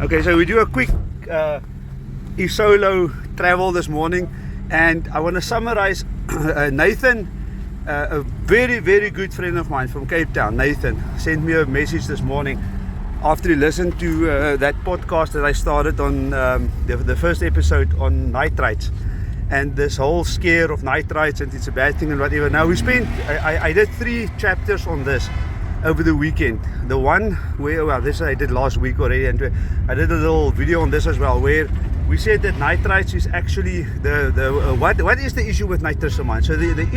Okay, so we do a quick solo travel this morning, and I want to summarize Nathan, a very, very good friend of mine from Cape Town. Nathan sent me a message this morning after he listened to that podcast that I started on the first episode on nitrites and this whole scare of nitrites and it's a bad thing and whatever. Now I did 3 chapters on this over the weekend. The one where, well, this I did last week already, and I did a little video on this as well, where we said that nitrites is actually what is the issue with nitrosamine. So the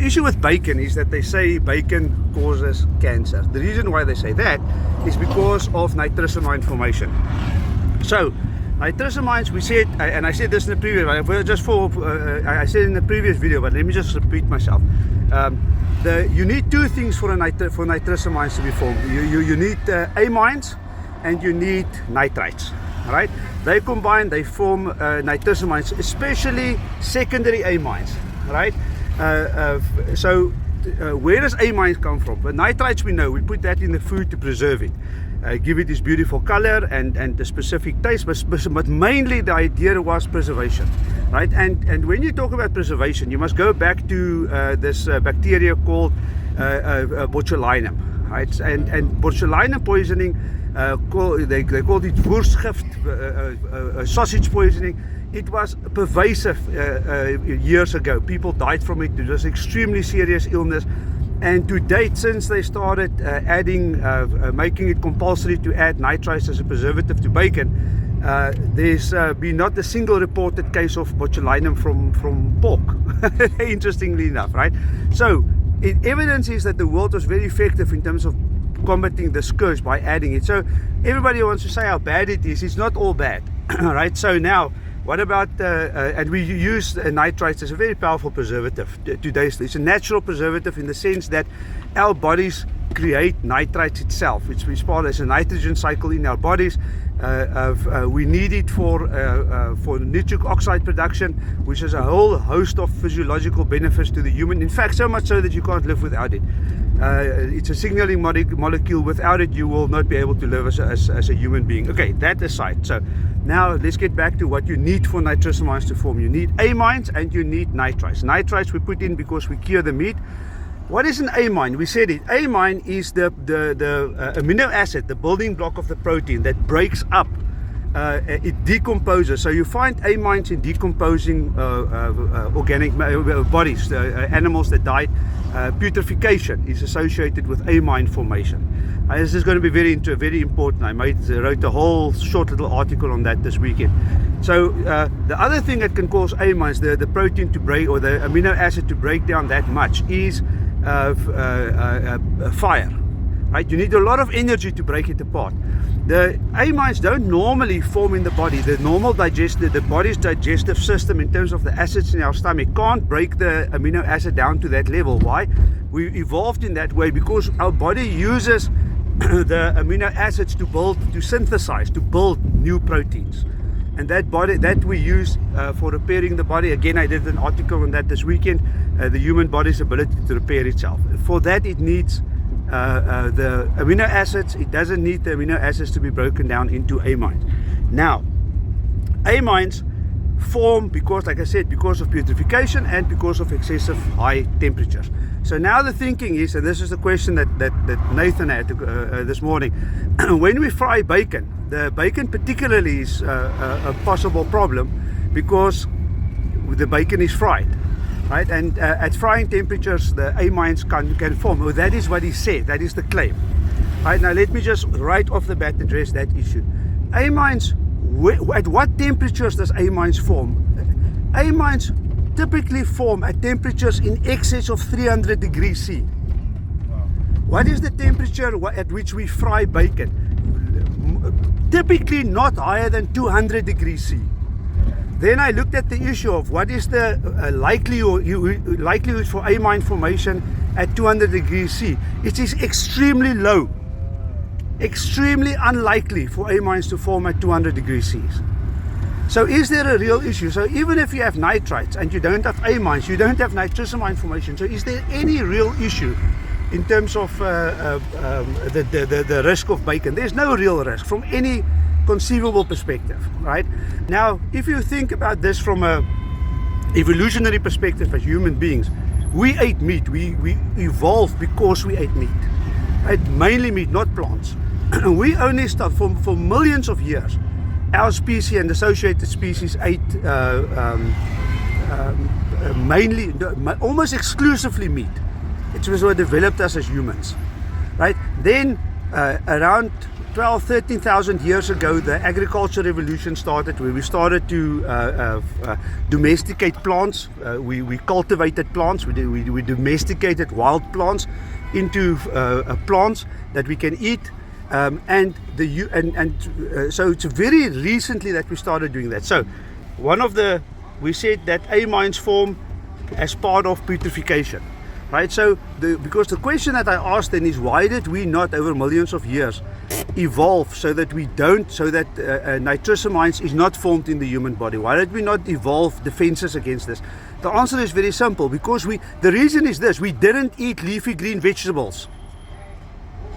issue with bacon is that they say bacon causes cancer. The reason why they say that is because of nitrosamine formation. So nitrosamines, we said, and I said this in the previous, I said in the previous video, but let me just repeat myself. You need 2 things for nitrosamines to be formed. You need amines and you need nitrites. Right? They combine, they form nitrosamines, especially secondary amines. Right? Where does amines come from? But nitrites, we know, we put that in the food to preserve it. Give it this beautiful color and the specific taste, but mainly the idea was preservation, right? And when you talk about preservation, you must go back to this bacteria called botulinum, right? And botulinum poisoning, they called it Wurstgift, sausage poisoning. It was pervasive years ago. People died from it. It was extremely serious illness. And to date, since they started making it compulsory to add nitrites as a preservative to bacon, there's been not a single reported case of botulinum from pork, interestingly enough, right? So evidence is that the world was very effective in terms of combating the scourge by adding it. So everybody wants to say how bad it is. It's not all bad, right? So now, what about, and we use nitrites as a very powerful preservative today. It's a natural preservative in the sense that our bodies create nitrites itself. It's part of a nitrogen cycle in our bodies. We need it for nitric oxide production, which has a whole host of physiological benefits to the human. In fact, so much so that you can't live without it. It's a signaling molecule. Without it, you will not be able to live as a human being. Okay, that aside. So now let's get back to what you need for nitrosamines to form. You need amines and you need nitrites. Nitrites we put in because we cure the meat. What is an amine? We said it. Amine is the amino acid, the building block of the protein that breaks up. It decomposes. So you find amines in decomposing organic bodies, animals that died. Putrefaction is associated with amine formation. This is going to be very important. I wrote a whole short little article on that this weekend. So the other thing that can cause amines, the protein to break, or the amino acid to break down that much, is fire. Right? You need a lot of energy to break it apart. The amines don't normally form in the body. The body's digestive system, in terms of the acids in our stomach, can't break the amino acid down to that level. Why? We evolved in that way because our body uses the amino acids to synthesize, to build new proteins. And that we use for repairing the body. Again, I did an article on that this weekend, the human body's ability to repair itself. For that, it needs the amino acids. It doesn't need the amino acids to be broken down into amines. Now, amines form because, like I said, because of putrefaction and because of excessive high temperatures. So now the thinking is, and this is the question that Nathan had this morning, when we fry bacon, the bacon particularly is a possible problem because the bacon is fried. Right? And at frying temperatures, the amines can form. Well, that is what he said. That is the claim. Right? Now, let me just right off the bat address that issue. Amines, at what temperatures does amines form? Amines typically form at temperatures in excess of 300 degrees C. Wow. What is the temperature at which we fry bacon? Typically not higher than 200 degrees C. Then I looked at the issue of what is the likelihood for amine formation at 200 degrees C. It is extremely low. Extremely unlikely for amines to form at 200 degrees C. So is there a real issue? So even if you have nitrites and you don't have amines, you don't have nitrosamine formation. So is there any real issue in terms of the risk of bacon? There's no real risk from any conceivable perspective, right? Now, if you think about this from a evolutionary perspective as human beings, we ate meat. We evolved because we ate meat, right? Mainly meat, not plants. We only start for millions of years. Our species and associated species ate mainly, almost exclusively meat. It was what developed us as humans, right? Then around 13,000 years ago, the agricultural revolution started, where we started to domesticate plants. We cultivated plants. We domesticated wild plants into plants that we can eat. So it's very recently that we started doing that. So we said that amines form as part of putrefaction, right? So because the question that I asked then is, why did we not over millions of years evolve so that nitrosamines is not formed in the human body? Why did we not evolve defenses against this? The answer is very simple, because the reason is this: we didn't eat leafy green vegetables.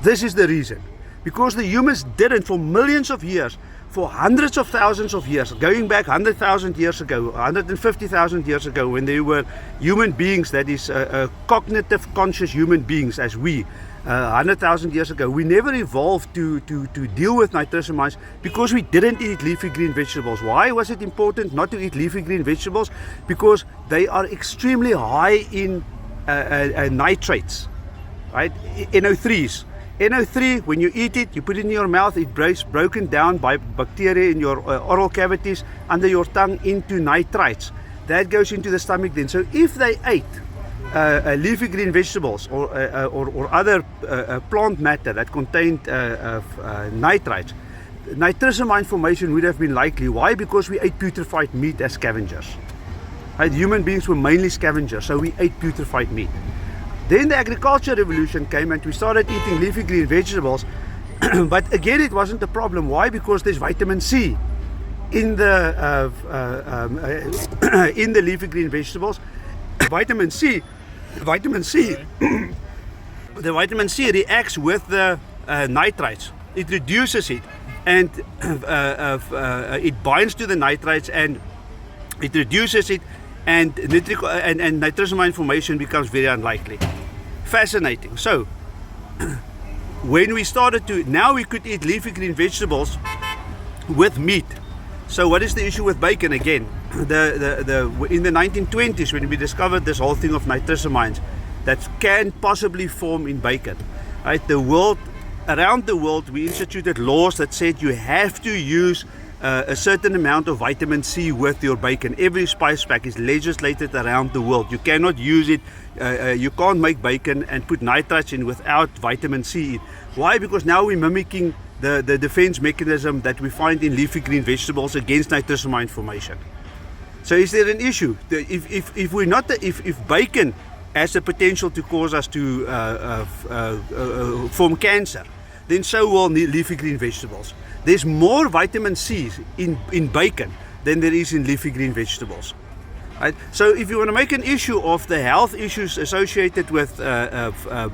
This is the reason. Because the humans didn't, for millions of years, for hundreds of thousands of years, going back 100,000 years ago, 150,000 years ago, when there were human beings, that is cognitive conscious human beings as we, 100,000 years ago, we never evolved to deal with nitrosamines, because we didn't eat leafy green vegetables. Why was it important not to eat leafy green vegetables? Because they are extremely high in nitrates, right? NO3s. NO3, when you eat it, you put it in your mouth, it breaks broken down by bacteria in your oral cavities under your tongue into nitrites. That goes into the stomach then. So if they ate leafy green vegetables or other plant matter that contained nitrites, nitrosamine formation would have been likely. Why? Because we ate putrefied meat as scavengers. Right? Human beings were mainly scavengers, so we ate putrefied meat. Then the agricultural revolution came and we started eating leafy green vegetables. But again, it wasn't a problem. Why? Because there's vitamin C in the leafy green vegetables. Vitamin C, the vitamin C reacts with the nitrites. It reduces it, and it binds to the nitrites, and it reduces it, and nitrosamine formation becomes very unlikely. Fascinating. So when we started now we could eat leafy green vegetables with meat. So what is the issue with bacon again? In the 1920s, when we discovered this whole thing of nitrosamines that can possibly form in bacon, right? Around the world, we instituted laws that said you have to use a certain amount of vitamin C with your bacon. Every spice pack is legislated around the world. You cannot use it, you can't make bacon and put nitrates in without vitamin C in. Why? Because now we're mimicking the defense mechanism that we find in leafy green vegetables against nitrosamine formation. So is there an issue? If bacon has the potential to cause us to form cancer, then so will leafy green vegetables. There's more vitamin C in bacon than there is in leafy green vegetables. Right? So if you want to make an issue of the health issues associated with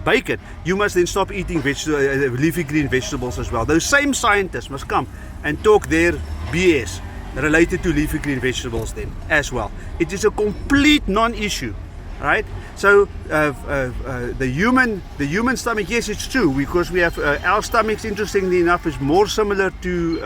bacon, you must then stop eating leafy green vegetables as well. Those same scientists must come and talk their BS related to leafy green vegetables then as well. It is a complete non-issue. Right? So the human stomach, yes, it's true, because we have our stomachs, interestingly enough, is more similar to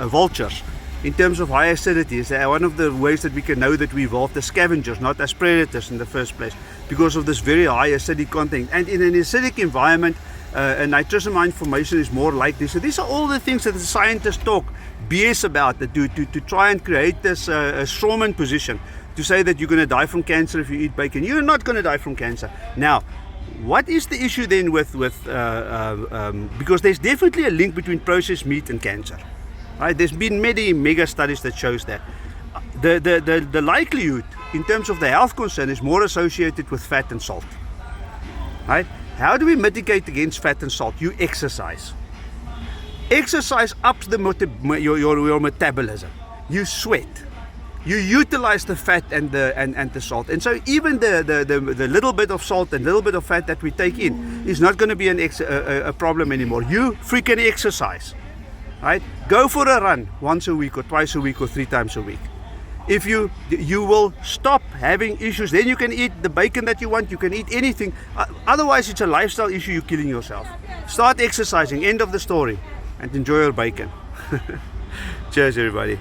vultures in terms of high acidity. Is one of the ways that we can know that we evolved as scavengers, not as predators in the first place, because of this very high acidic content. And in an acidic environment, nitrosamine formation is more likely. So these are all the things that the scientists talk BS about, to try and create this strawman position, to say that you're going to die from cancer if you eat bacon. You're not going to die from cancer. Now, what is the issue then because there's definitely a link between processed meat and cancer. Right? There's been many mega studies that shows that. The likelihood in terms of the health concern is more associated with fat and salt. Right? How do we mitigate against fat and salt? You exercise. Exercise ups your metabolism. You sweat. You utilize the fat and the salt, and so even the little bit of salt and little bit of fat that we take in is not going to be a problem anymore. You freaking exercise, right? Go for a run once a week or twice a week or 3 times a week. If you will stop having issues, then you can eat the bacon that you want, you can eat anything. Otherwise it's a lifestyle issue, you're killing yourself. Start exercising, end of the story, and enjoy your bacon. Cheers everybody.